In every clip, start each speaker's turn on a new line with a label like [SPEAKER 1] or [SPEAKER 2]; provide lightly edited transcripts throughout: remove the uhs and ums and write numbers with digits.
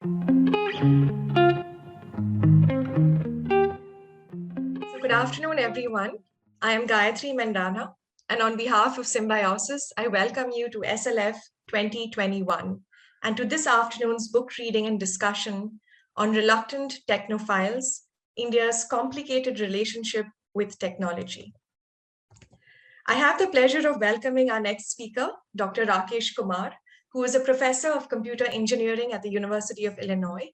[SPEAKER 1] So good afternoon, everyone. I am Gayatri Mendana, and on behalf of Symbiosis, I welcome you to SLF 2021 and to this afternoon's book reading and discussion on Reluctant Technophiles, India's Complicated Relationship with Technology. I have the pleasure of welcoming our next speaker, Dr. Rakesh Kumar, who is a professor of computer engineering at the University of Illinois.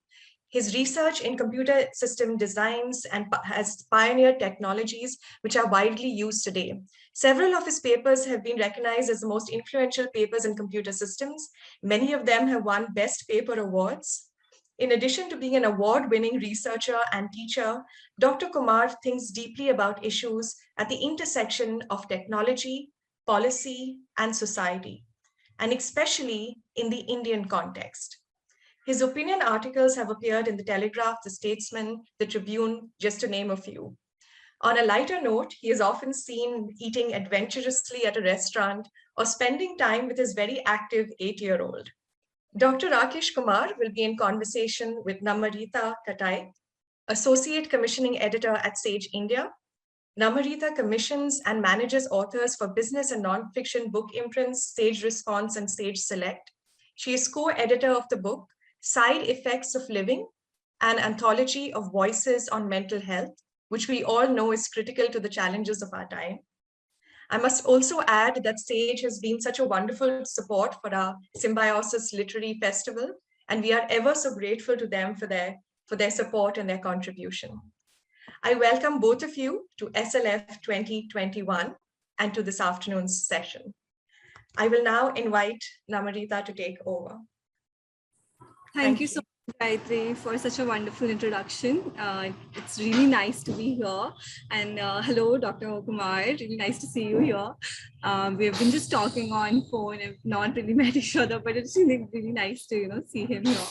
[SPEAKER 1] His research in computer system designs and has pioneered technologies which are widely used today. Several of his papers have been recognized as the most influential papers in computer systems. Many of them have won Best Paper awards. In addition to being an award-winning researcher and teacher, Dr. Kumar thinks deeply about issues at the intersection of technology, policy, and society, and especially in the Indian context. His opinion articles have appeared in The Telegraph, The Statesman, The Tribune, just to name a few. On a lighter note, he is often seen eating adventurously at a restaurant or spending time with his very active 8-year-old. Dr. Rakesh Kumar will be in conversation with Namarita Katai, Associate Commissioning Editor at Sage India. Namarita commissions and manages authors for business and nonfiction book imprints, Sage Response and Sage Select. She is co-editor of the book, Side Effects of Living, an anthology of voices on mental health, which we all know is critical to the challenges of our time. I must also add that Sage has been such a wonderful support for our Symbiosis Literary Festival, and we are ever so grateful to them for their support and their contribution. I welcome both of you to SLF 2021 and to this afternoon's session. I will now invite Namarita to take over.
[SPEAKER 2] Thank you so much, Gayatri, for such a wonderful introduction. It's really nice to be here. And hello, Dr. Kumar. Really nice to see you here. We have been just talking on phone and not really met each other, but it's really nice to see him here.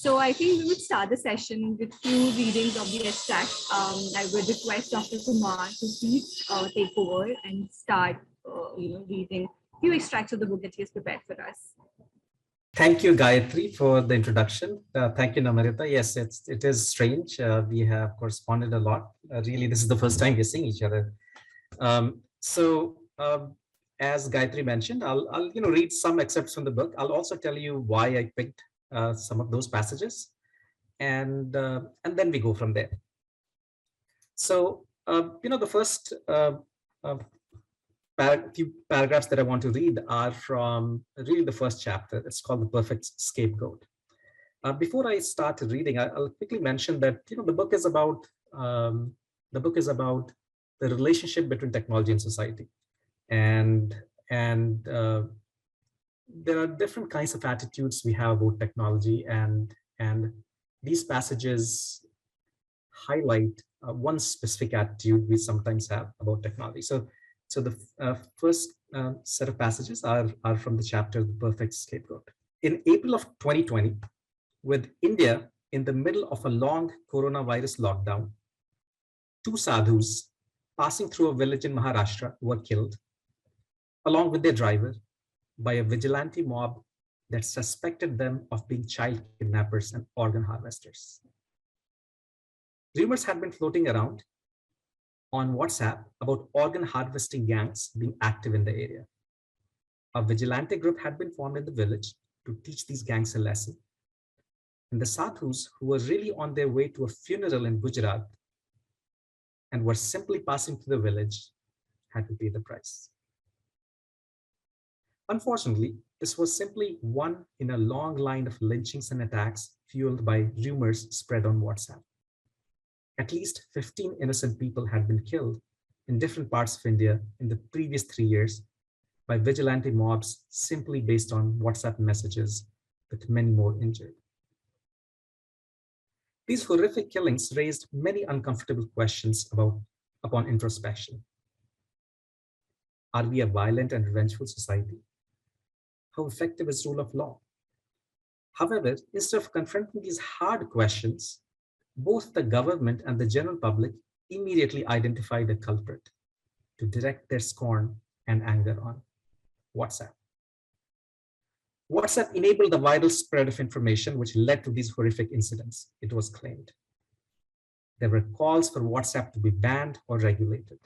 [SPEAKER 2] So I think we would start the session with few readings of the extract. I would request Dr. Kumar to please take over and start reading a few extracts of the book that he has prepared for us.
[SPEAKER 3] Thank you, Gayatri, for the introduction. Thank you, Namarita. Yes, it is strange. We have corresponded a lot. Really, this is the first time we're seeing each other. As Gayatri mentioned, I'll read some excerpts from the book. I'll also tell you why I picked some of those passages, and then we go from there. So, the first few paragraphs that I want to read are from really the first chapter. It's called The Perfect Scapegoat. Before I start reading, I'll quickly mention that the book is about the relationship between technology and society, and there are different kinds of attitudes we have about technology, and these passages highlight one specific attitude we sometimes have about technology. So the first set of passages are from the chapter, The Perfect Scapegoat. In April of 2020, with India in the middle of a long coronavirus lockdown, 2 sadhus passing through a village in Maharashtra were killed, along with their driver, by a vigilante mob that suspected them of being child kidnappers and organ harvesters. Rumors had been floating around on WhatsApp about organ harvesting gangs being active in the area. A vigilante group had been formed in the village to teach these gangs a lesson. And the sadhus, who were really on their way to a funeral in Gujarat and were simply passing through the village, had to pay the price. Unfortunately, this was simply one in a long line of lynchings and attacks fueled by rumors spread on WhatsApp. At least 15 innocent people had been killed in different parts of India in the previous 3 years by vigilante mobs simply based on WhatsApp messages, with many more injured. These horrific killings raised many uncomfortable questions upon introspection. Are we a violent and revengeful society? How effective is rule of law? However, instead of confronting these hard questions, both the government and the general public immediately identified a culprit to direct their scorn and anger on: WhatsApp. WhatsApp enabled the viral spread of information which led to these horrific incidents, it was claimed. There were calls for WhatsApp to be banned or regulated.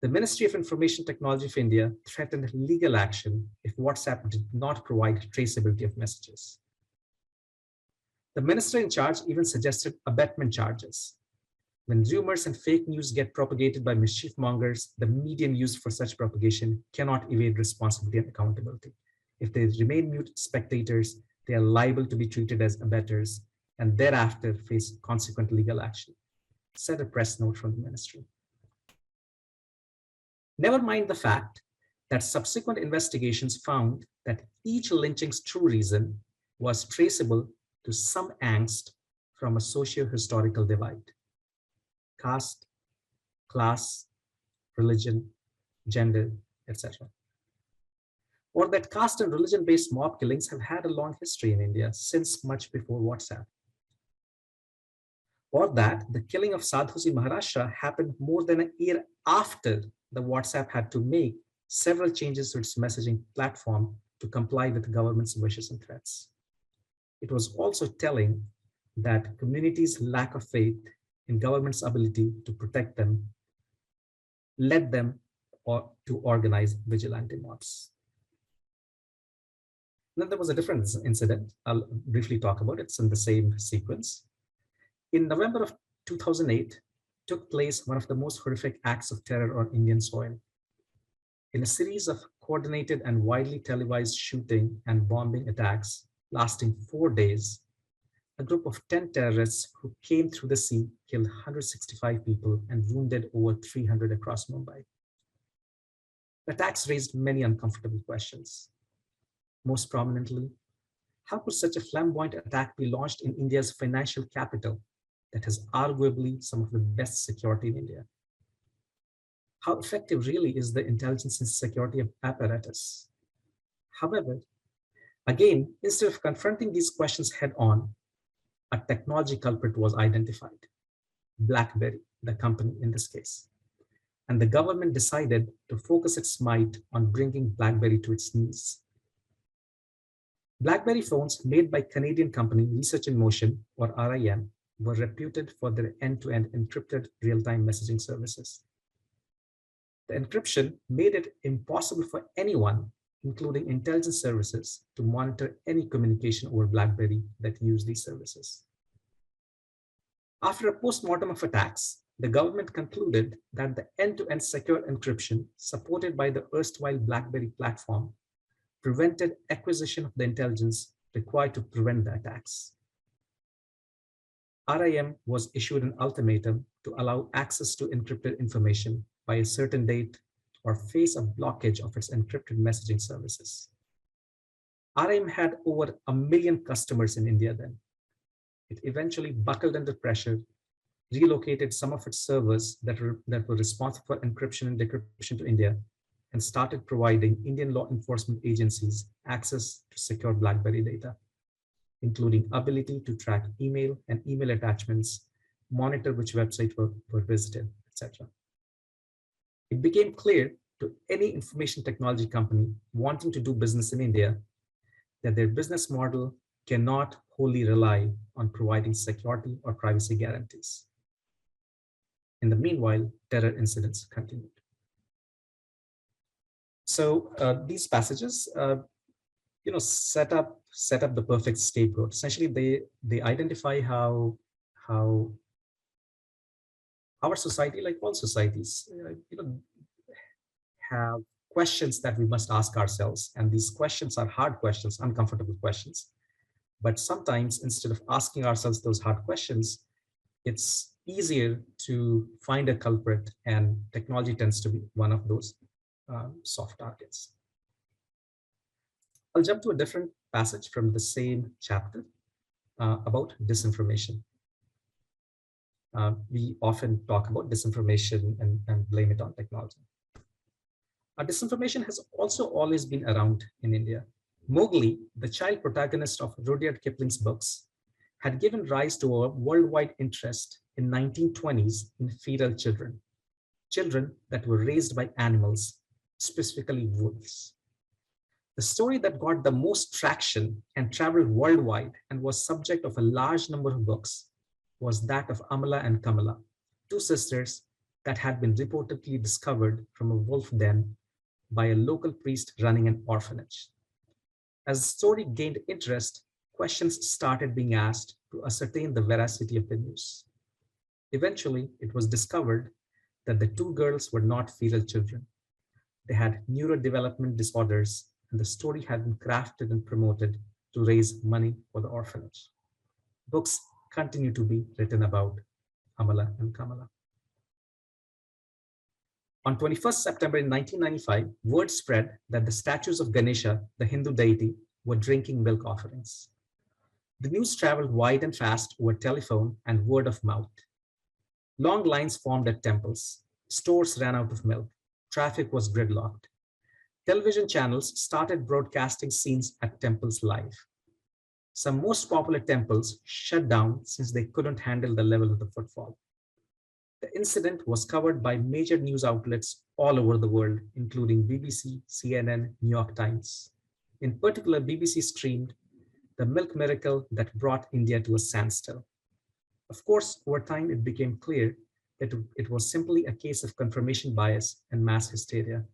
[SPEAKER 3] The Ministry of Information Technology of India threatened legal action if WhatsApp did not provide traceability of messages. The minister in charge even suggested abatement charges. When rumors and fake news get propagated by mischief mongers, the medium used for such propagation cannot evade responsibility and accountability. If they remain mute spectators, they are liable to be treated as abettors and thereafter face consequent legal action, said a press note from the ministry. Never mind the fact that subsequent investigations found that each lynching's true reason was traceable to some angst from a socio-historical divide: caste, class, religion, gender, etc. Or that caste and religion-based mob killings have had a long history in India since much before WhatsApp. Or that the killing of Sadhus in Maharashtra happened more than a year after the WhatsApp had to make several changes to its messaging platform to comply with the government's wishes and threats. It was also telling that communities' lack of faith in government's ability to protect them led them to organize vigilante mobs. Then there was a different incident I'll briefly talk about. It's in the same sequence. In November of 2008, took place one of the most horrific acts of terror on Indian soil. In a series of coordinated and widely televised shooting and bombing attacks lasting 4 days, a group of 10 terrorists who came through the sea killed 165 people and wounded over 300 across Mumbai. The attacks raised many uncomfortable questions. Most prominently, how could such a flamboyant attack be launched in India's financial capital that has arguably some of the best security in India? How effective really is the intelligence and security apparatus? However, again, instead of confronting these questions head on, a technology culprit was identified: BlackBerry, the company in this case. And the government decided to focus its might on bringing BlackBerry to its knees. BlackBerry phones made by Canadian company Research in Motion, or RIM, were reputed for their end-to-end encrypted real-time messaging services. The encryption made it impossible for anyone, including intelligence services, to monitor any communication over BlackBerry that used these services. After a post-mortem of attacks, the government concluded that the end-to-end secure encryption supported by the erstwhile BlackBerry platform prevented acquisition of the intelligence required to prevent the attacks. RIM was issued an ultimatum to allow access to encrypted information by a certain date or face a blockage of its encrypted messaging services. RIM had over 1 million customers in India then. It eventually buckled under pressure, relocated some of its servers that were responsible for encryption and decryption to India, and started providing Indian law enforcement agencies access to secure BlackBerry data, including ability to track email and email attachments, monitor which websites were visited, etc. It became clear to any information technology company wanting to do business in India that their business model cannot wholly rely on providing security or privacy guarantees. In the meanwhile, terror incidents continued. So these passages, set up the perfect scapegoat. Essentially, they identify how our society, like all societies, have questions that we must ask ourselves, and these questions are hard questions, uncomfortable questions. But sometimes, instead of asking ourselves those hard questions, it's easier to find a culprit, and technology tends to be one of those soft targets. I'll jump to a different passage from the same chapter about disinformation. We often talk about disinformation and blame it on technology. Disinformation has also always been around in India. Mowgli, the child protagonist of Rudyard Kipling's books, had given rise to a worldwide interest in 1920s in feral children that were raised by animals, specifically wolves. The The story that got the most traction and traveled worldwide and was subject of a large number of books was that of Amala and Kamala, two sisters that had been reportedly discovered from a wolf den by a local priest running an orphanage. As the story gained interest, questions started being asked to ascertain the veracity of the news. Eventually, it was discovered that the two girls were not feral children. They had neurodevelopment disorders, and the story had been crafted and promoted to raise money for the orphanage. Books continue to be written about Amala and Kamala. On 21st September in 1995, word spread that the statues of Ganesha, the Hindu deity, were drinking milk offerings. The news traveled wide and fast over telephone and word of mouth. Long lines formed at temples. Stores ran out of milk. Traffic was gridlocked. Television channels started broadcasting scenes at temples live. Some most popular temples shut down since they couldn't handle the level of the footfall. The incident was covered by major news outlets all over the world, including BBC, CNN, New York Times. In particular, BBC screamed, "The milk miracle that brought India to a standstill." Of course, over time, it became clear that it was simply a case of confirmation bias and mass hysteria.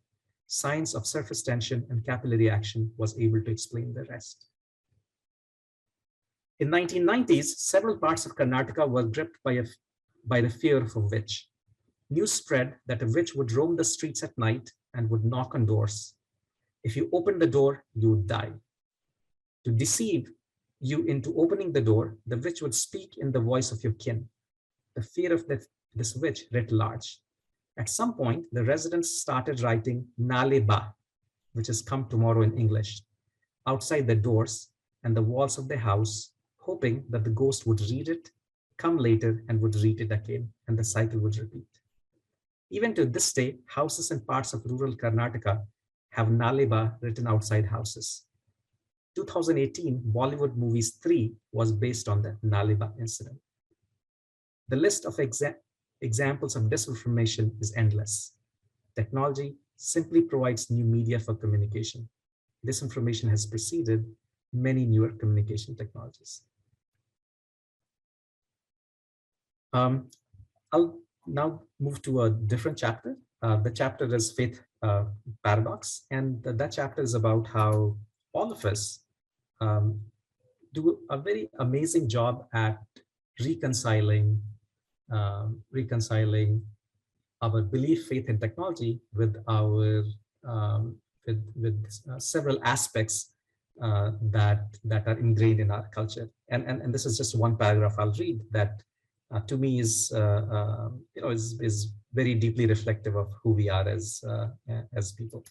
[SPEAKER 3] Science of surface tension and capillary action was able to explain the rest. In 1990s, several parts of Karnataka were gripped by the fear of a witch. News spread that a witch would roam the streets at night and would knock on doors. If you opened the door, you would die. To deceive you into opening the door, the witch would speak in the voice of your kin. The fear of this witch writ large. At some point, the residents started writing Nale Ba, which is come tomorrow in English, outside the doors and the walls of their house, hoping that the ghost would read it, come later, and would read it again, and the cycle would repeat. Even to this day, houses in parts of rural Karnataka have Nale Ba written outside houses. 2018 Bollywood movies 3 was based on the Nale Ba incident. The list of examples of disinformation is endless. Technology simply provides new media for communication. Disinformation has preceded many newer communication technologies. I'll now move to a different chapter. The chapter is Faith Paradox, and that chapter is about how all of us do a very amazing job at reconciling our belief, faith, in technology with our several aspects that are ingrained in our culture. And this is just one paragraph I'll read that to me is is very deeply reflective of who we are as people.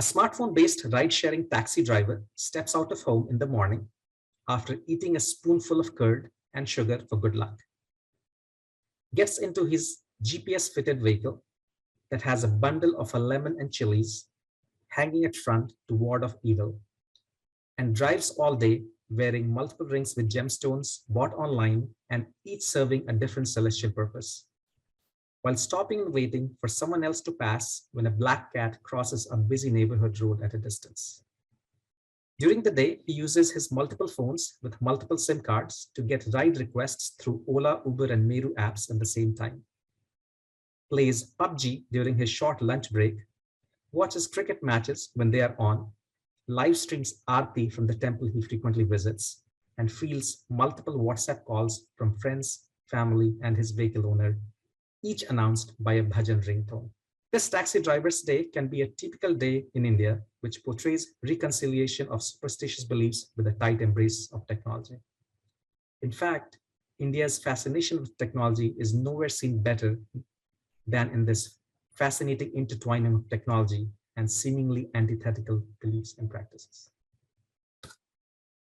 [SPEAKER 3] A smartphone-based ride-sharing taxi driver steps out of home in the morning after eating a spoonful of curd and sugar for good luck. Gets into his GPS-fitted vehicle that has a bundle of a lemon and chilies hanging at front to ward off evil, and drives all day wearing multiple rings with gemstones bought online and each serving a different celestial purpose, while stopping and waiting for someone else to pass when a black cat crosses a busy neighborhood road at a distance. During the day, he uses his multiple phones with multiple SIM cards to get ride requests through Ola, Uber, and Meru apps at the same time. Plays PUBG during his short lunch break, watches cricket matches when they are on, live streams Aarti from the temple he frequently visits, and fields multiple WhatsApp calls from friends, family, and his vehicle owner, each announced by a bhajan ringtone. This taxi driver's day can be a typical day in India, which portrays reconciliation of superstitious beliefs with a tight embrace of technology. In fact, India's fascination with technology is nowhere seen better than in this fascinating intertwining of technology and seemingly antithetical beliefs and practices.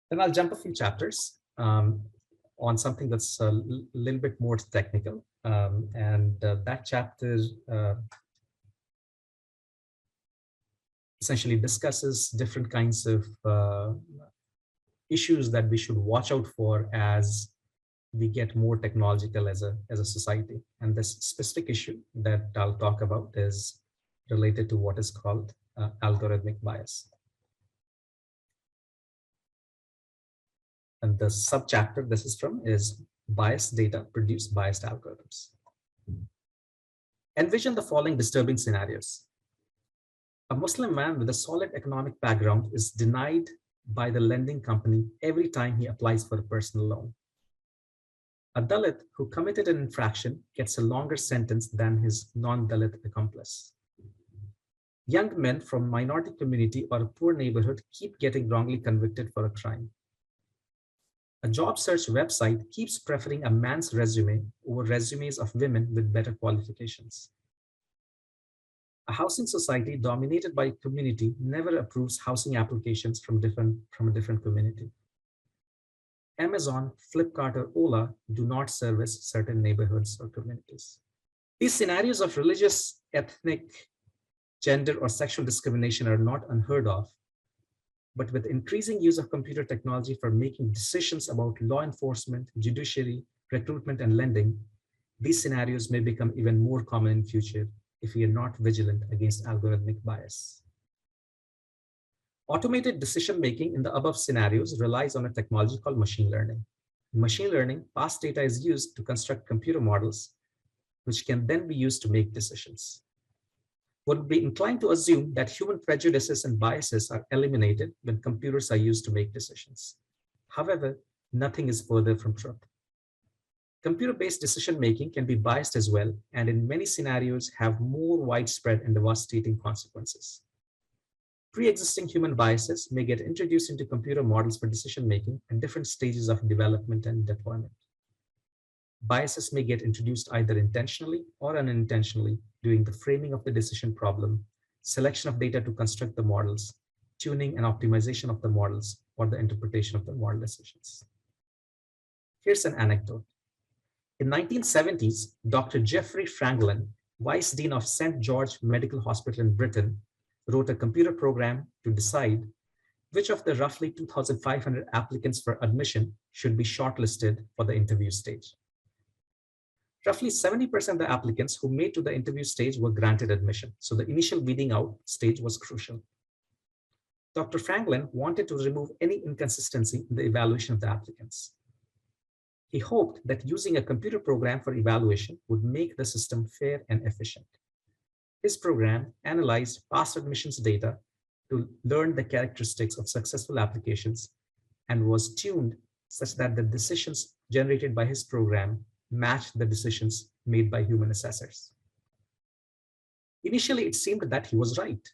[SPEAKER 3] Then I'll jump a few chapters on something that's a little bit more technical. That chapter essentially discusses different kinds of issues that we should watch out for as we get more technological as a society. And this specific issue that I'll talk about is related to what is called algorithmic bias. And the subchapter this is from is biased data produce biased algorithms. Envision the following disturbing scenarios. A Muslim man with a solid economic background is denied by the lending company every time he applies for a personal loan. A Dalit who committed an infraction gets a longer sentence than his non-Dalit accomplice. Young men from minority community or a poor neighborhood keep getting wrongly convicted for a crime. A job search website keeps preferring a man's resume over resumes of women with better qualifications. A housing society dominated by a community never approves housing applications from a different community. Amazon, Flipkart, or Ola do not service certain neighborhoods or communities. These scenarios of religious, ethnic, gender, or sexual discrimination are not unheard of, but with increasing use of computer technology for making decisions about law enforcement, judiciary, recruitment, and lending, these scenarios may become even more common in future if we are not vigilant against algorithmic bias. Automated decision-making in the above scenarios relies on a technology called machine learning. In machine learning, past data is used to construct computer models, which can then be used to make decisions. One would be inclined to assume that human prejudices and biases are eliminated when computers are used to make decisions. However, nothing is further from truth. Computer-based decision-making can be biased as well, and in many scenarios have more widespread and devastating consequences. Pre-existing human biases may get introduced into computer models for decision-making at different stages of development and deployment. Biases may get introduced either intentionally or unintentionally during the framing of the decision problem, selection of data to construct the models, tuning and optimization of the models, or the interpretation of the model decisions. Here's an anecdote. In 1970s, Dr. Geoffrey Franklin, Vice Dean of St. George Medical Hospital in Britain, wrote a computer program to decide which of the roughly 2,500 applicants for admission should be shortlisted for the interview stage. Roughly 70% of the applicants who made to the interview stage were granted admission, so the initial weeding out stage was crucial. Dr. Franklin wanted to remove any inconsistency in the evaluation of the applicants. He hoped that using a computer program for evaluation would make the system fair and efficient. His program analyzed past admissions data to learn the characteristics of successful applications and was tuned such that the decisions generated by his program matched the decisions made by human assessors. Initially, it seemed that he was right.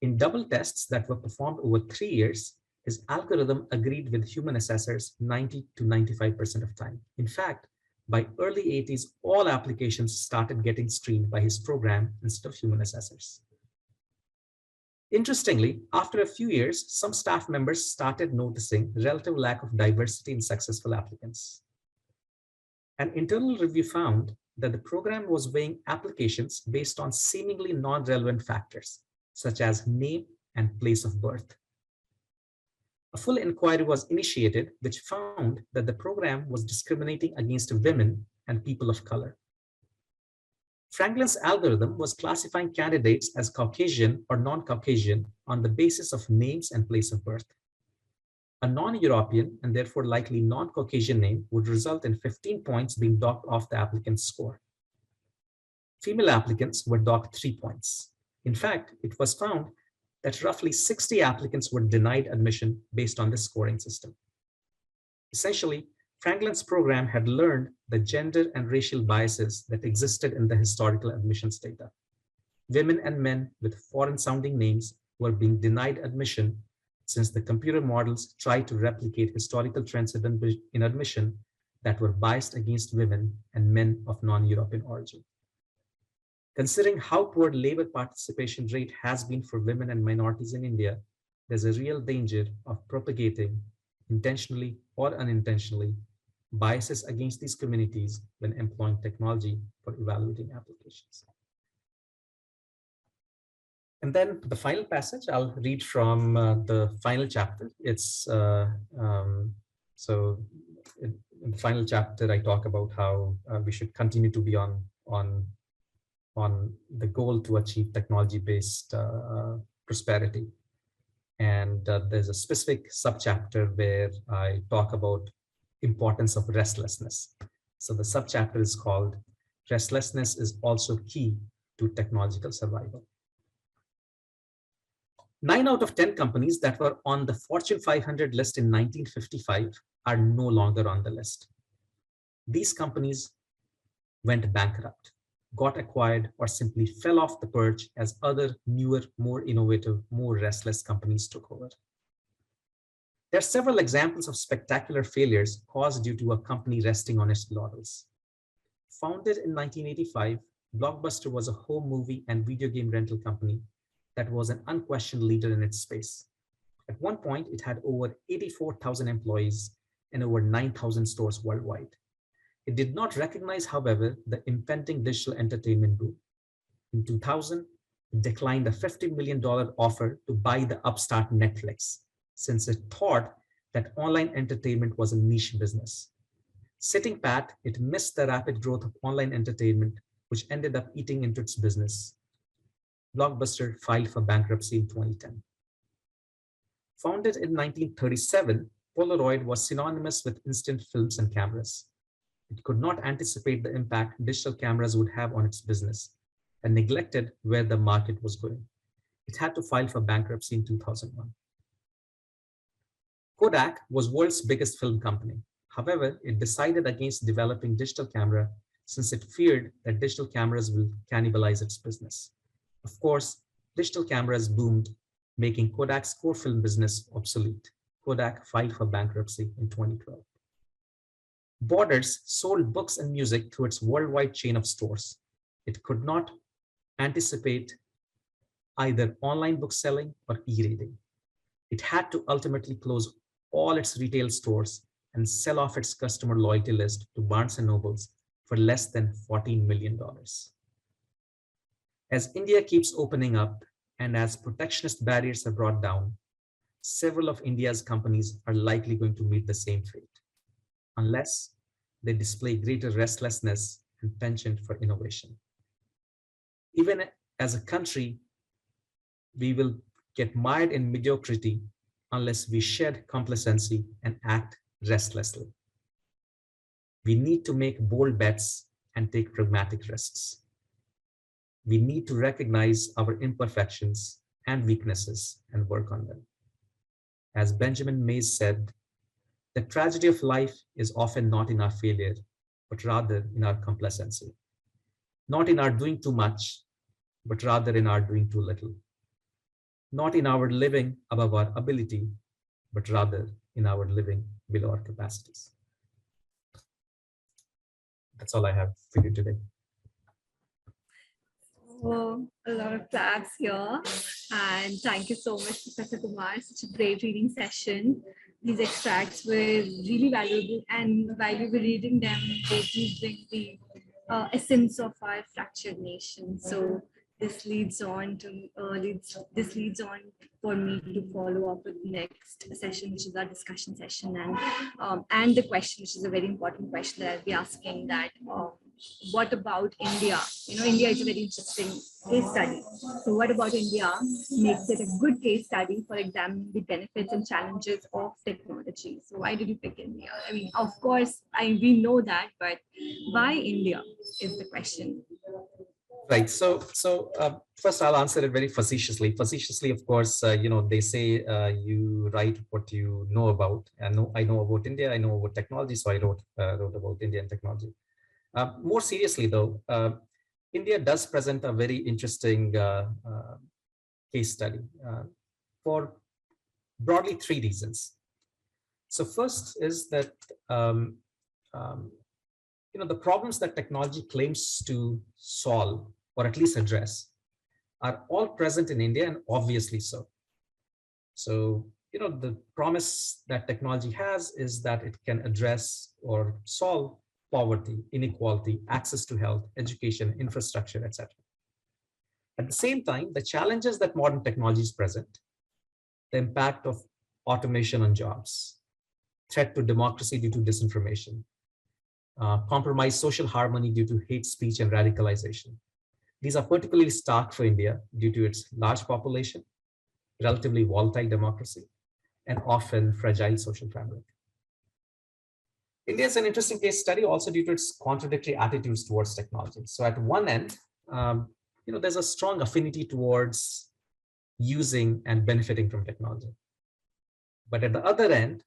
[SPEAKER 3] In double tests that were performed over 3 years, his algorithm agreed with human assessors 90 to 95% of time. In fact, by early 80s, all applications started getting screened by his program instead of human assessors. Interestingly, after a few years, some staff members started noticing relative lack of diversity in successful applicants. An internal review found that the program was weighing applications based on seemingly non-relevant factors, such as name and place of birth. A full inquiry was initiated, which found that the program was discriminating against women and people of color. Franklin's algorithm was classifying candidates as Caucasian or non-Caucasian on the basis of names and place of birth. A non-European and therefore likely non-Caucasian name would result in 15 points being docked off the applicant's score. Female applicants were docked 3 points. In fact, it was found that roughly 60 applicants were denied admission based on this scoring system. Essentially, Franklin's program had learned the gender and racial biases that existed in the historical admissions data. Women and men with foreign-sounding names were being denied admission since the computer models tried to replicate historical trends in admission that were biased against women and men of non-European origin. Considering how poor labor participation rate has been for women and minorities in India, there's a real danger of propagating, intentionally or unintentionally, biases against these communities when employing technology for evaluating applications. And then the final passage, I'll read from the final chapter. It's so in the final chapter, I talk about how we should continue to be on on the goal to achieve technology-based prosperity. And there's a specific subchapter where I talk about importance of restlessness. So the subchapter is called Restlessness is also key to technological survival. 9 out of 10 companies that were on the Fortune 500 list in 1955 are no longer on the list. These companies went bankrupt, got acquired, or simply fell off the perch as other, newer, more innovative, more restless companies took over. There are several examples of spectacular failures caused due to a company resting on its laurels. Founded in 1985, Blockbuster was a home movie and video game rental company that was an unquestioned leader in its space. At one point, it had over 84,000 employees and over 9,000 stores worldwide. It did not recognize, however, the impending digital entertainment boom. In 2000, it declined a $50 million offer to buy the upstart Netflix, since it thought that online entertainment was a niche business. Sitting pat, it missed the rapid growth of online entertainment, which ended up eating into its business. Blockbuster filed for bankruptcy in 2010. Founded in 1937, Polaroid was synonymous with instant films and cameras. It could not anticipate the impact digital cameras would have on its business and neglected where the market was going. It had to file for bankruptcy in 2001. Kodak was world's biggest film company. However, it decided against developing digital camera since it feared that digital cameras will cannibalize its business. Of course, digital cameras boomed, making Kodak's core film business obsolete. Kodak filed for bankruptcy in 2012. Borders sold books and music through its worldwide chain of stores. It could not anticipate either online book selling or e-reading. It had to ultimately close all its retail stores and sell off its customer loyalty list to Barnes & Nobles for less than $14 million. As India keeps opening up and as protectionist barriers are brought down, several of India's companies are likely going to meet the same fate, unless they display greater restlessness and penchant for innovation. Even as a country, we will get mired in mediocrity unless we shed complacency and act restlessly. We need to make bold bets and take pragmatic risks. We need to recognize our imperfections and weaknesses and work on them. As Benjamin Mays said, the tragedy of life is often not in our failure, but rather in our complacency. Not in our doing too much, but rather in our doing too little. Not in our living above our ability, but rather in our living below our capacities. That's all I have for you today.
[SPEAKER 2] Oh, a lot of claps here. And thank you so much, Professor Kumar. Such a great reading session. These extracts were really valuable, and while we were reading them, they do bring the essence of our fractured nation. So this leads on for me to follow up with the next session, which is our discussion session, and the question, which is a very important question that I'll be asking, that what about India? India is a very interesting case study. So what about India makes it a good case study for examining the benefits and challenges of technology? So why did you pick India? I mean, of course, we know that, but why India is the question.
[SPEAKER 3] Right. So first I'll answer it very facetiously. Facetiously, of course, they say you write what you know about. And I know about India. I know about technology, so I wrote about India and technology. More seriously, though, India does present a very interesting case study for broadly 3 reasons. So first is that the problems that technology claims to solve, or at least address, are all present in India, and obviously so. So, the promise that technology has is that it can address or solve poverty, inequality, access to health, education, infrastructure, etc. At the same time, the challenges that modern technologies present, the impact of automation on jobs, threat to democracy due to disinformation, compromised social harmony due to hate speech and radicalization, These are particularly stark for India due to its large population, relatively volatile democracy, and often fragile social fabric. India is an interesting case study also due to its contradictory attitudes towards technology. So at one end, there's a strong affinity towards using and benefiting from technology. But at the other end,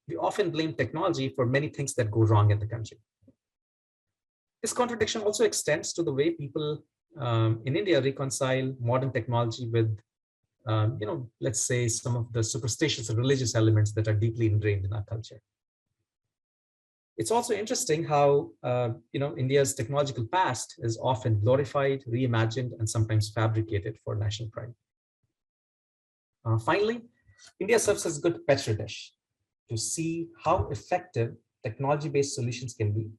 [SPEAKER 3] we often blame technology for many things that go wrong in the country. This contradiction also extends to the way people in India reconcile modern technology with, let's say, some of the superstitious religious elements that are deeply ingrained in our culture. It's also interesting how, India's technological past is often glorified, reimagined, and sometimes fabricated for national pride. Finally, India serves as a good petri dish to see how effective technology-based solutions can be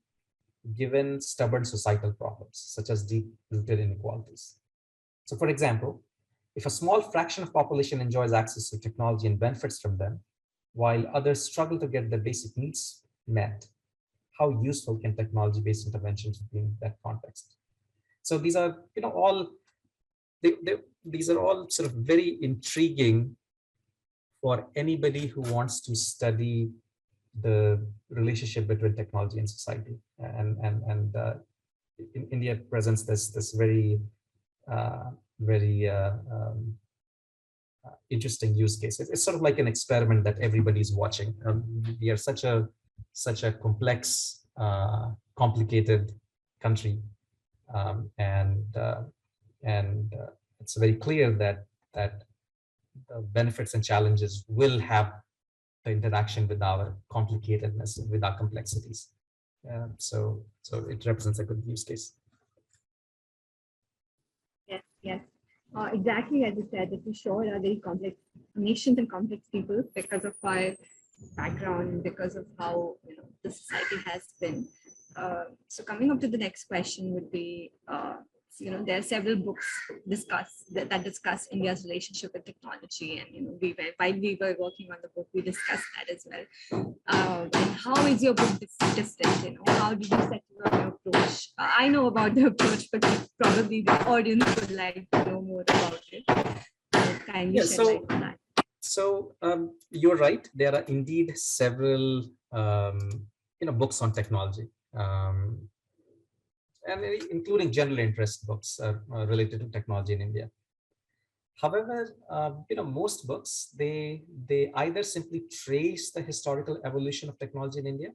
[SPEAKER 3] given stubborn societal problems, such as deep-rooted inequalities. So for example, if a small fraction of population enjoys access to technology and benefits from them, while others struggle to get their basic needs met, how useful can technology-based interventions be in that context? So these are, these are all sort of very intriguing for anybody who wants to study the relationship between technology and society. And in India presents this very interesting use case. It's sort of like an experiment that everybody's watching. We are such a complex, complicated country, and it's very clear that the benefits and challenges will have the interaction with our complicatedness, with our complexities. So it represents a good use case.
[SPEAKER 2] Yes. Exactly as you said, that we sure are very complex nations and complex people because of our background, because of how the society has been. So coming up to the next question would be, there are several books that discuss India's relationship with technology, and while we were working on the book, we discussed that as well. And how is your book different? How did you set your approach? I know about the approach, but probably the audience would like to know more about it. Kindly shed light on that.
[SPEAKER 3] So you're right. There are indeed several books on technology. And including general interest books related to technology in India. However, most books, they either simply trace the historical evolution of technology in India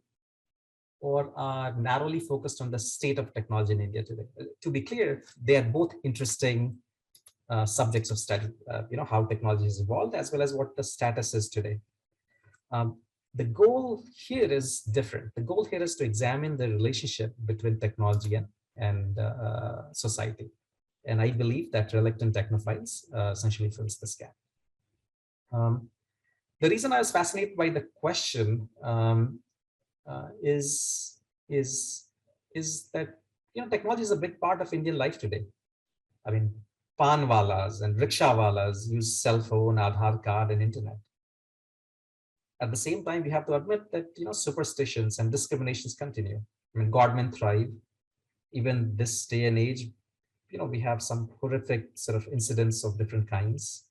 [SPEAKER 3] or are narrowly focused on the state of technology in India today. To be clear, they are both interesting subjects of study, how technology has evolved as well as what the status is today. The goal here is different. The goal here is to examine the relationship between technology and society. And I believe that Reluctant Technophiles essentially fills this gap. The reason I was fascinated by the question is that technology is a big part of Indian life today. I mean, panwalas and rickshawalas use cell phone, Aadhaar card, and internet. At the same time, we have to admit that superstitions and discriminations continue. I mean, godmen thrive. Even this day and age, we have some horrific sort of incidents of different kinds.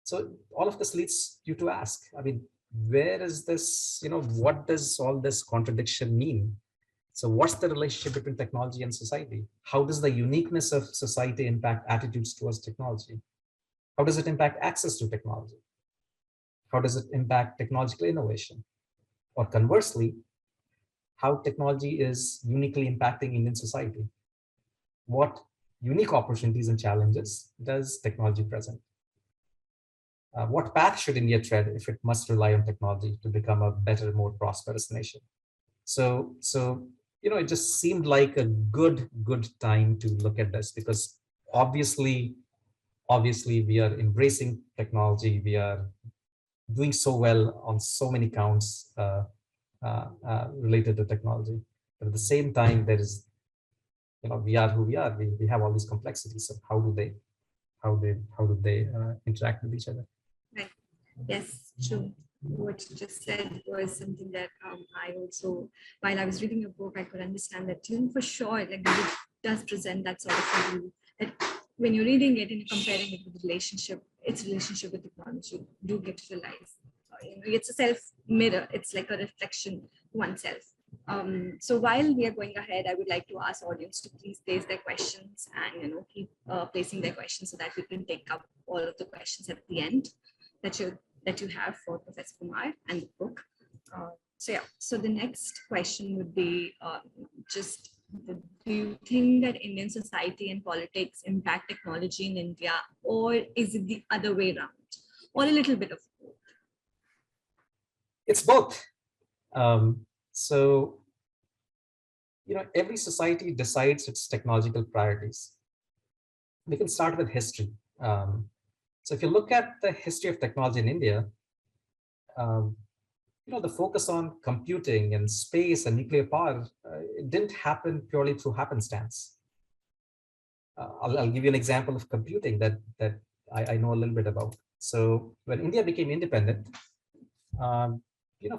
[SPEAKER 3] So all of this leads you to ask, I mean, where is this, what does all this contradiction mean? So what's the relationship between technology and society? How does the uniqueness of society impact attitudes towards technology? How does it impact access to technology? How does it impact technological innovation? Or conversely, how technology is uniquely impacting Indian society? What unique opportunities and challenges does technology present? What path should India tread if it must rely on technology to become a better, more prosperous nation? So it just seemed like a good time to look at this, because obviously we are embracing technology. We are doing so well on so many counts related to technology. But at the same time, there is, we are who we are. We have all these complexities. So how do they interact with each other?
[SPEAKER 2] Right. Yes, true. What you just said was something that I also, while I was reading your book, I could understand that for sure, like the book does present that sort of view that when you're reading it and you're comparing it with the relationship, its relationship with technology, you do get to realize, it's a self mirror. It's like a reflection to oneself. So while we are going ahead, I would like to ask audience to please place their questions and keep placing their questions so that we can take up all of the questions at the end that you have for Professor Kumar and the book. So the next question would be just, do you think that Indian society and politics impact technology in India, or is it the other way around, or a little bit of both?
[SPEAKER 3] It's both. So, every society decides its technological priorities. We can start with history. So if you look at the history of technology in India, the focus on computing and space and nuclear power, it didn't happen purely through happenstance. I'll give you an example of computing that I know a little bit about. So when India became independent,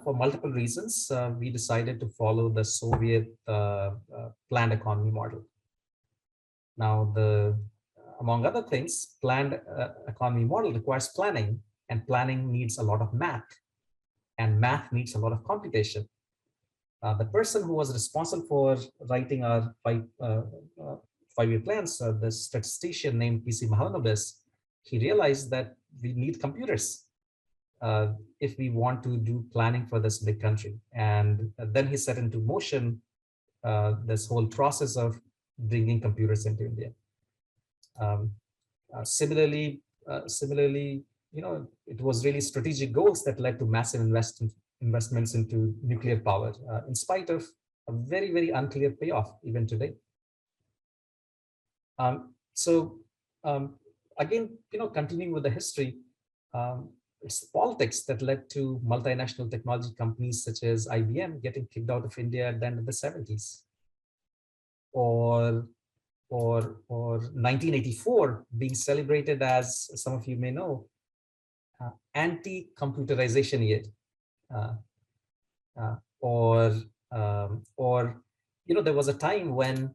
[SPEAKER 3] for multiple reasons, we decided to follow the Soviet planned economy model. Now, among other things, planned economy model requires planning, and planning needs a lot of math, and math needs a lot of computation. The person who was responsible for writing our five-year plans, the statistician named P.C. Mahalanobis, he realized that we need computers if we want to do planning for this big country. And then he set into motion this whole process of bringing computers into India. Similarly, it was really strategic goals that led to massive investments into nuclear power, in spite of a very, very unclear payoff even today. Again, continuing with the history, it's politics that led to multinational technology companies such as IBM getting kicked out of India at the end of the 70s. Or 1984 being celebrated as, some of you may know, anti-computerization year. There was a time when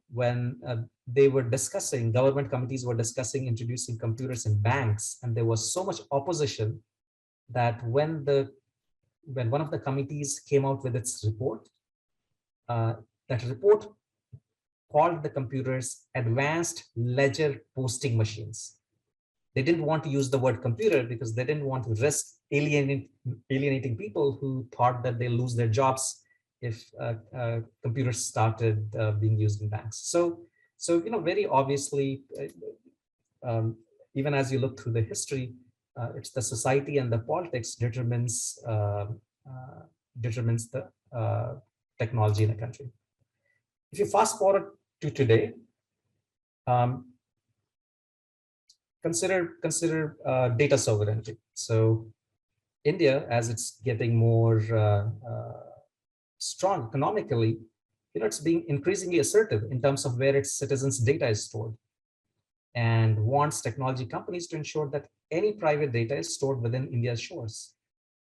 [SPEAKER 3] they were discussing, government committees were discussing introducing computers in banks, and there was so much opposition that when one of the committees came out with its report, that report called the computers advanced ledger posting machines. They didn't want to use the word computer because they didn't want to risk alienating people who thought that they'll lose their jobs if computers started being used in banks. So very obviously, even as you look through the history, it's the society and the politics determines the technology in a country. If you fast forward to today, consider data sovereignty. So India, as it's getting more strong economically, it's being increasingly assertive in terms of where its citizens' data is stored, and wants technology companies to ensure that any private data is stored within India's shores.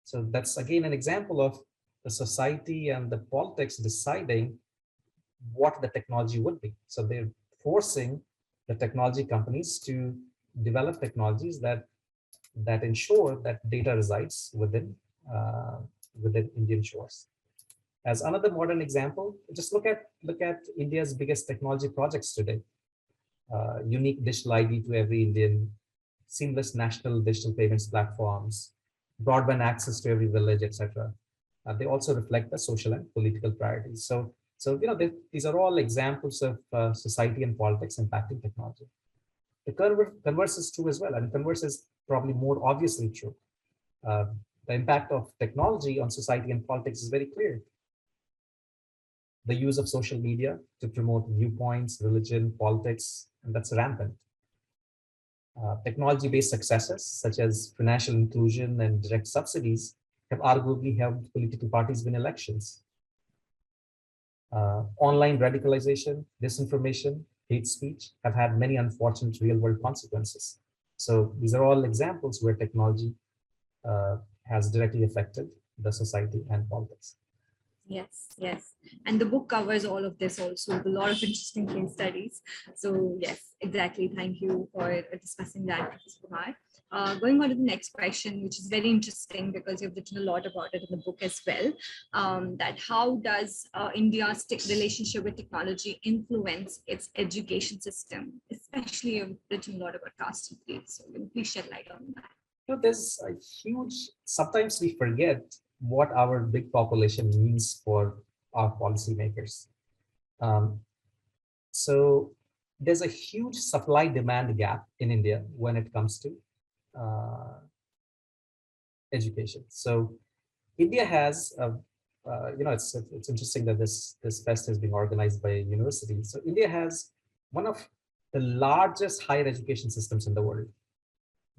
[SPEAKER 3] So that's again an example of the society and the politics deciding what the technology would be. So they're forcing the technology companies to develop technologies that ensure that data resides within Indian shores. As another modern example, just look at India's biggest technology projects today. Unique digital ID to every Indian, seamless national digital payments platforms, broadband access to every village, etc. They also reflect the social and political priorities. So these are all examples of society and politics impacting technology. The converse is true as well, and converse is probably more obviously true. The impact of technology on society and politics is very clear. The use of social media to promote viewpoints, religion, politics, and that's rampant. Technology-based successes, such as financial inclusion and direct subsidies, have arguably helped political parties win elections. Online radicalization, disinformation, hate speech have had many unfortunate real-world consequences. So these are all examples where technology has directly affected the society and politics.
[SPEAKER 2] Yes, yes. And the book covers all of this also, with a lot of interesting case studies. So yes, exactly. Thank you for discussing that, Professor Kumar. Going on to the next question, which is very interesting because you've written a lot about it in the book as well, that how does India's relationship with technology influence its education system? Especially you've written a lot about caste and creed. So can you please shed light on that?
[SPEAKER 3] There's a huge, sometimes we forget what our big population means for our policymakers. Um, so there's a huge supply demand gap in India when it comes to uh, education. So India has a, it's interesting that this fest has been organized by a university. So India has one of the largest higher education systems in the world.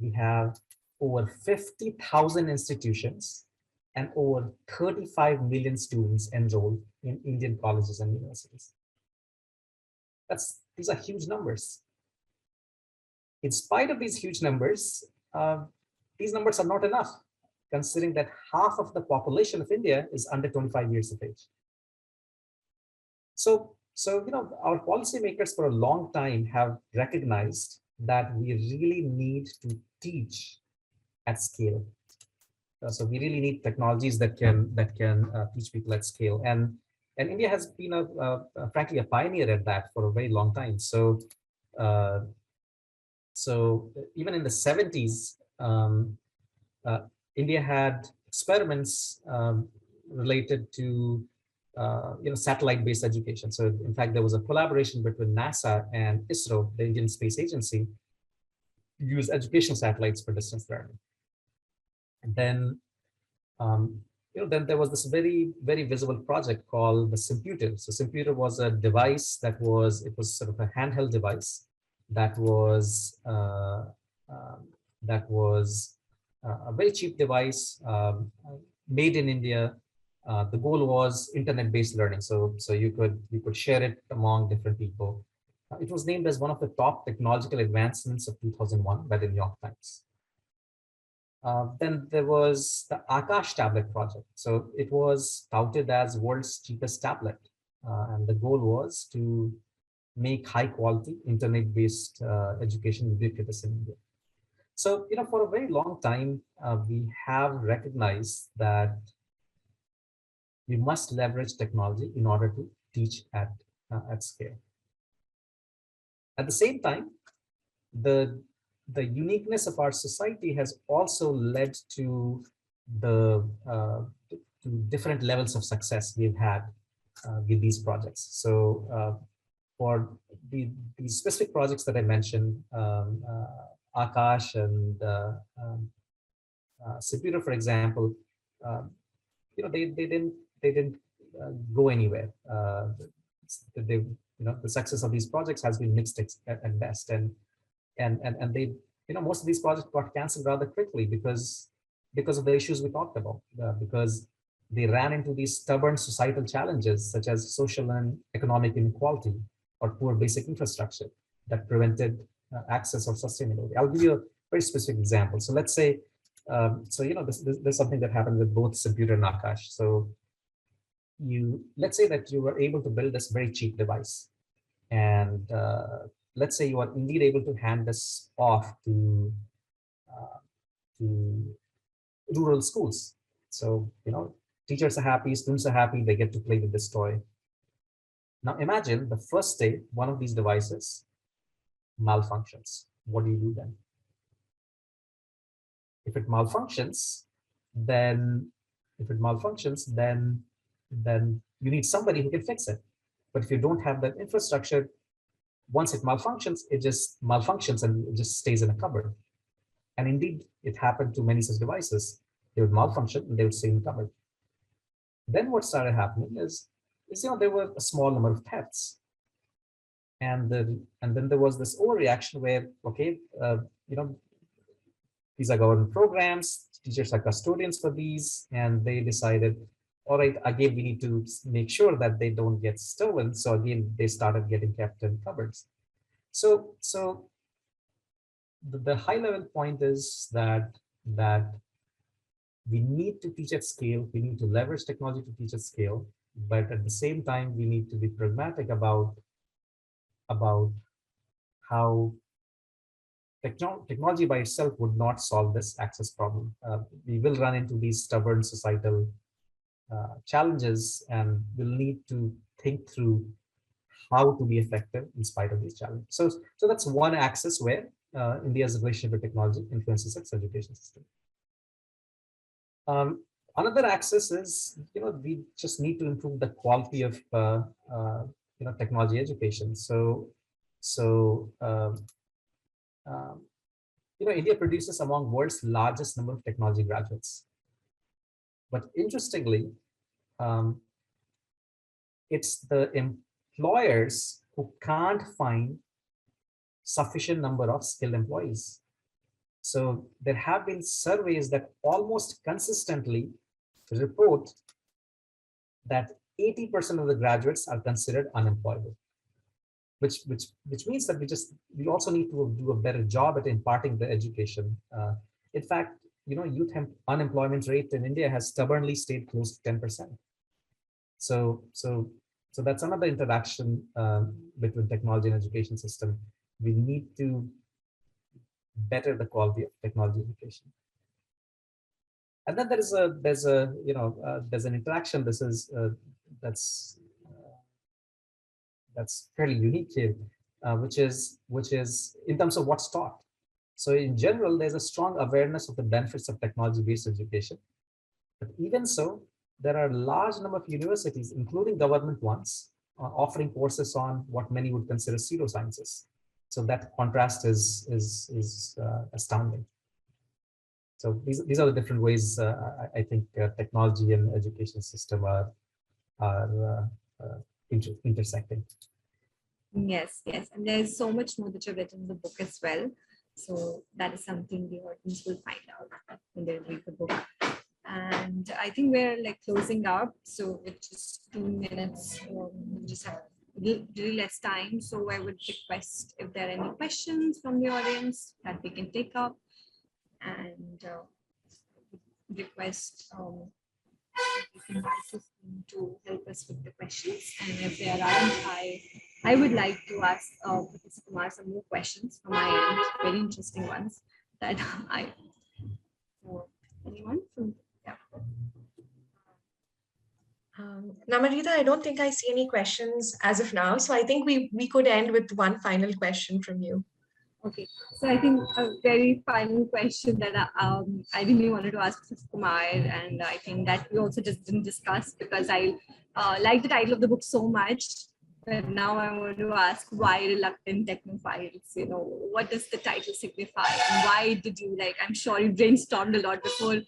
[SPEAKER 3] We have over 50,000 institutions and over 35 million students enrolled in Indian colleges and universities. These are huge numbers. In spite of these huge numbers, these numbers are not enough, considering that half of the population of India is under 25 years of age. So our policymakers for a long time have recognized that we really need to teach at scale. So we really need technologies that can teach people at scale, and India has been frankly a pioneer at that for a very long time. Uh, so even in the 70s, uh, India had experiments related to satellite-based education. So in fact, there was a collaboration between NASA and ISRO, the Indian Space Agency, to use educational satellites for distance learning. And then then there was this very, very visible project called the Symbiosis. So Symbiosis was a device it was sort of a handheld device that was a very cheap device made in India. The goal was internet-based learning, so you could share it among different people. It was named as one of the top technological advancements of 2001 by the New York Times. Then there was the Akash tablet project. So it was touted as world's cheapest tablet. And the goal was to make high quality internet-based education ubiquitous in India. So, for a very long time, we have recognized that we must leverage technology in order to teach at scale. At the same time, the uniqueness of our society has also led to to different levels of success we've had with these projects. So for these specific projects that I mentioned, Akash and Superior, for example, um, they didn't go anywhere. The success of these projects has been mixed at best, and they most of these projects got canceled rather quickly because of the issues we talked about, because they ran into these stubborn societal challenges such as social and economic inequality or poor basic infrastructure that prevented access or sustainability. I'll give you a very specific example. So let's say there's something that happened with both Computer and Akash. So let's say that you were able to build this very cheap device, and let's say you are indeed able to hand this off to rural schools. So, teachers are happy, students are happy, they get to play with this toy. Now imagine the first day one of these devices malfunctions. What do you do then? If it malfunctions, then then you need somebody who can fix it. But if you don't have that infrastructure, once it malfunctions, it just malfunctions and it just stays in a cupboard. And indeed, it happened to many such devices. They would malfunction and they would stay in the cupboard. Then what started happening is there were a small number of thefts. And then there was this overreaction where, okay, these are government programs, teachers are custodians for these, and they decided, all right, again, we need to make sure that they don't get stolen. So again, they started getting kept in cupboards. So the high level point is that we need to teach at scale. We need to leverage technology to teach at scale, but at the same time, we need to be pragmatic about how technology by itself would not solve this access problem. We will run into these stubborn societal challenges, and we'll need to think through how to be effective in spite of these challenges. So that's one axis where India's relationship with technology influences its education system. Another axis is, we just need to improve the quality of technology education. Um, India produces among world's largest number of technology graduates. But interestingly, it's the employers who can't find sufficient number of skilled employees. So there have been surveys that almost consistently report that 80% of the graduates are considered unemployable, which means that we also need to do a better job at imparting the education. In fact, youth unemployment rate in India has stubbornly stayed close to 10%. So that's another interaction between technology and education system. We need to better the quality of technology education. And then there's an interaction. This is that's fairly unique here, which is in terms of what's taught. So in general, there's a strong awareness of the benefits of technology-based education. But even so, there are a large number of universities, including government ones, offering courses on what many would consider pseudosciences. So that contrast is astounding. So these are the different ways I think technology and education system are intersecting.
[SPEAKER 2] Yes, and there's so much more that you've written in the book as well. So that is something the audience will find out when they read the book. And I think we're like closing up. So it's just 2 minutes. We just have really less time. So I would request if there are any questions from the audience that we can take up, and request to help us with the questions. And if there aren't, I would like to ask Professor Kumar some more questions from my end, very interesting ones that anyone from, yeah.
[SPEAKER 1] Namarita, I don't think I see any questions as of now. So I think we could end with one final question from you.
[SPEAKER 2] Okay, so I think a very final question that I really wanted to ask Professor Kumar, and I think that we also just didn't discuss because I like the title of the book so much. But now I want to ask, why Reluctant Technophiles? What does the title signify? And why did you I'm sure you brainstormed a lot before,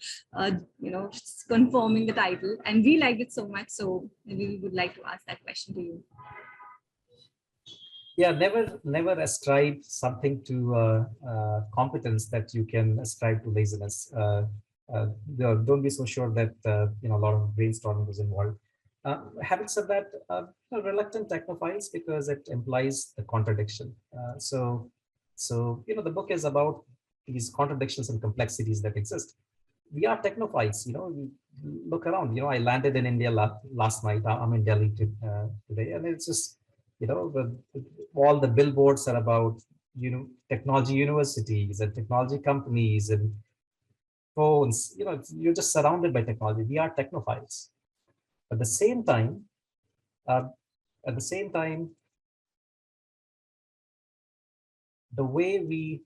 [SPEAKER 2] confirming the title, and we liked it so much. So we would like to ask that question to you.
[SPEAKER 3] Yeah, never ascribe something to competence that you can ascribe to laziness. Don't be so sure that a lot of brainstorming was involved. Having said that, reluctant technophiles because it implies the contradiction. So the book is about these contradictions and complexities that exist. We are technophiles. Look around. I landed in India last night. I'm in Delhi today, and it's just all the billboards are about technology universities and technology companies and phones. You're just surrounded by technology. We are technophiles. At the same time, the way we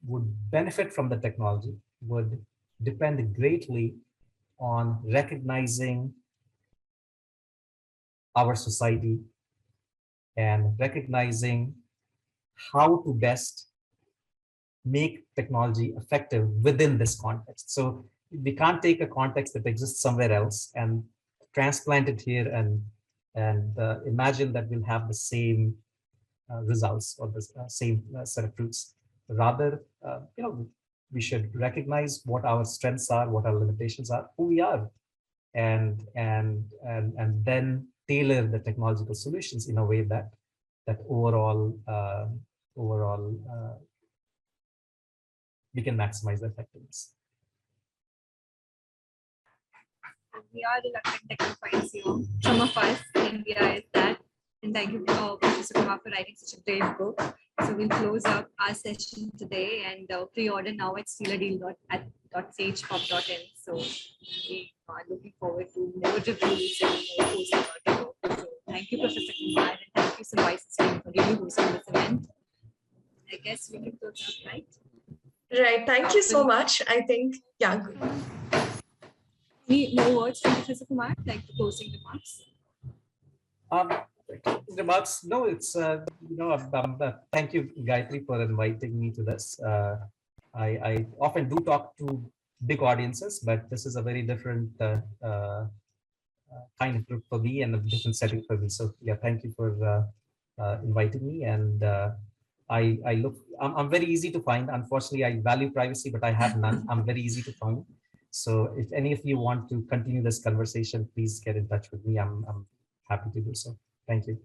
[SPEAKER 3] would benefit from the technology would depend greatly on recognizing our society and recognizing how to best make technology effective within this context. So we can't take a context that exists somewhere else and transplant it here and imagine that we'll have the same results or the same set of fruits. Rather, we should recognize what our strengths are, what our limitations are, who we are, and then tailor the technological solutions in a way that overall we can maximize the effectiveness.
[SPEAKER 2] We are reluctant technophiles here. Some of us in India is that. And thank you, Professor Kumar, for writing such a great book. So we'll close up our session today and pre-order now at stealaddeal.sagepub.in. So we are looking forward to more reviews and more posts about the book. So thank you, Professor Kumar, and thank you, Symbiosis team, for really hosting this event. I guess we can close up, right?
[SPEAKER 1] Right. Thank you so much. I think, yeah. Good.
[SPEAKER 2] Any more words from Professor Kumar, like the closing remarks?
[SPEAKER 3] Remarks? No, it's thank you, Gayatri, for inviting me to this. I often do talk to big audiences, but this is a very different kind of group for me and a different setting for me. So yeah, thank you for inviting me. And I'm very easy to find. Unfortunately, I value privacy, but I have none. I'm very easy to find. So if any of you want to continue this conversation, please get in touch with me. I'm happy to do so. Thank you.